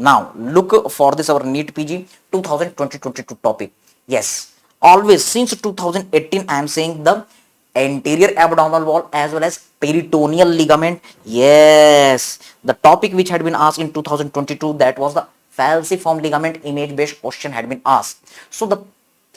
Now look for this our NEET PG 2020-22 topic. Yes, always since 2018 I am saying the anterior abdominal wall as well as peritoneal ligament. Yes, the topic which had been asked in 2022, that was the falciform ligament image based question had been asked. So the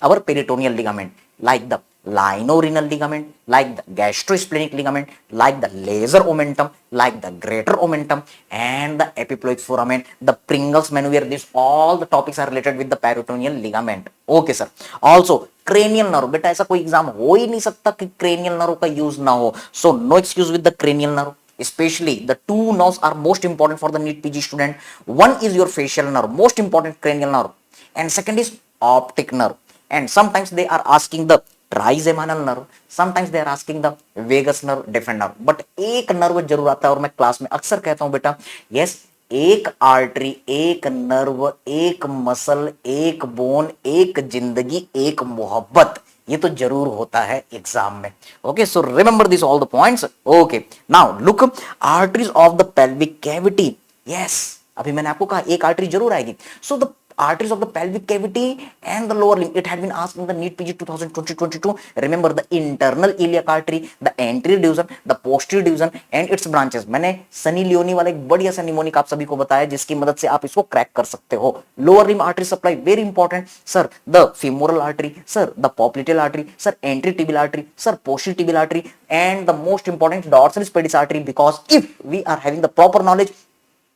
our peritoneal ligament, like the lienorenal ligament, like the gastrosplenic ligament, like the laser omentum, like the greater omentum, and the epiploic foramen, the Pringles maneuver, these all the topics are related with the peritoneal ligament. Okay sir. Also cranial nerve, बेटा ऐसा कोई exam हो ही नहीं सकता कि cranial nerve का use ना हो. So no excuse with the cranial nerve. Especially the two nerves are most important for the NEET PG student. One is your facial nerve, most important cranial nerve, and second is optic nerve. And sometimes they are asking the trigeminal nerve, sometimes they are asking the vagus nerve, deafened nerve. But एक nerve जरूर आता है और मैं class में अक्सर कहता हूं बेटा, यस, एक आर्टरी, एक नर्व, एक मसल, एक बोन, एक जिंदगी, एक मोहब्बत, ये तो जरूर होता है एग्जाम में. Okay, so remember this all the points. Okay, now look arteries of the pelvic cavity. Yes, अभी मैंने आपको कहा एक आर्टरी जरूर आएगी. So the arteries of the pelvic cavity and the lower limb, it had been asked in the NEET PG 2020-22. Remember the internal iliac artery, the anterior division, the posterior division and its branches. मैंने Sunny Leone वाला एक बढ़िया सा mnemonic आप सभी को बताया जिसकी मदद से आप इसको क्रैक कर सकते हो. Lower limb artery supply very important sir. The femoral artery, sir, the popliteal artery, sir, anterior tibial artery, sir, posterior tibial artery, and the most important dorsalis pedis artery. Because if we are having the proper knowledge,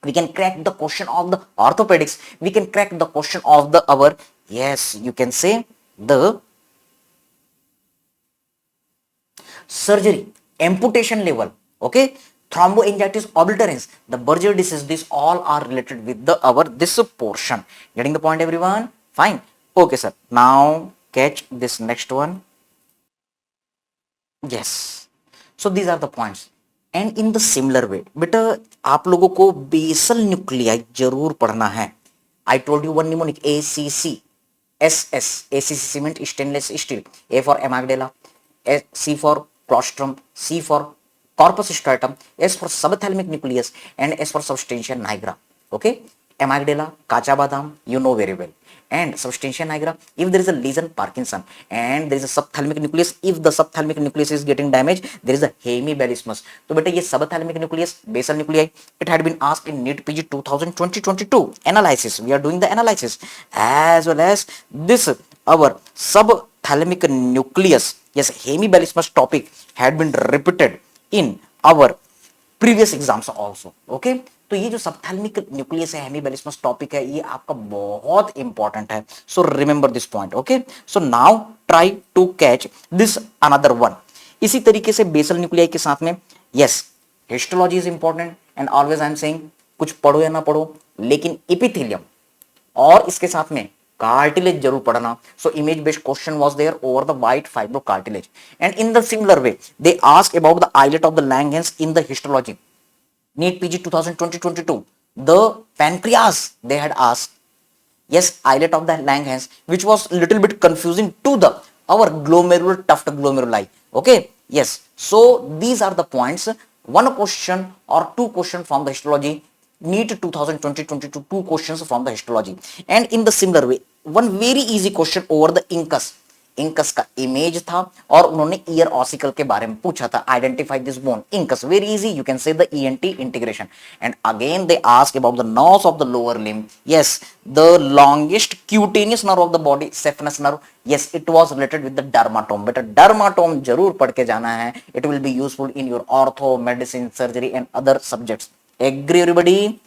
we can crack the question of the orthopedics, we can crack the question of the our, yes, you can say the surgery amputation level. Okay, thromboangiitis obliterans, the Berger disease, this all are related with the our this portion. Getting the point everyone? Fine. Okay sir, now catch this next one. Yes, so these are the points. And in the similar way बेटा आप लोगों को basal nuclei जरूर पढ़ना है. I told you one mnemonic ACC, SS, ACC cement stainless steel, A for amygdala, C for claustrum, C for corpus striatum, S for subthalamic nucleus and S for substantia nigra. Okay, amygdala, kacha badam, you know very well. And substantia nigra, if there is a lesion, Parkinson, and there is a subthalamic nucleus, if the subthalamic nucleus is getting damaged, there is a hemibalismus. तो बेटा ये subthalamic nucleus, basal nuclei, it had been asked in NEET PG 2020-22 analysis. We are doing the analysis as well as this our subthalamic nucleus. Yes, hemibalismus topic had been repeated in our previous exams also. Okay, तो ये जो सबथैलेमिक nucleus है, हेमीबेलिस्मस topic है, ये आपका बहुत important है. So remember this point. Okay, so now try to catch this another one. इसी तरीके से बेसल न्यूक्लियाई के साथ में, yes, histology is important and always I am saying कुछ पढ़ो या ना पढ़ो, लेकिन एपिथेलियम और इसके साथ में cartilage जरूर पढ़ना. So image based question was there over the white fibro cartilage. And in the similar way they ask about the islet of the Langerhans in the histology. NEET PG 2020-22, the pancreas they had asked. Yes, islet of the Langerhans, which was little bit confusing to the our glomerular tuft glomeruli. Okay, yes, so these are the points. One question or two question from the histology. NEET 2020-22, two questions from the histology. And in the similar way one very easy question over the incus. Incus का image था और उन्होंने year ossicle के बारे में पूछा था. Identify this bone. Incus very easy, you can say the ENT integration. And again they ask about the nerves of the lower limb. Yes, the longest cutaneous nerve of the body, saphenous nerve. Yes, it was related with the dermatome. बेटा dermatome जरूर पढ़ के जाना है. It will be useful in your ortho, medicine, surgery and other subjects. Agree everybody?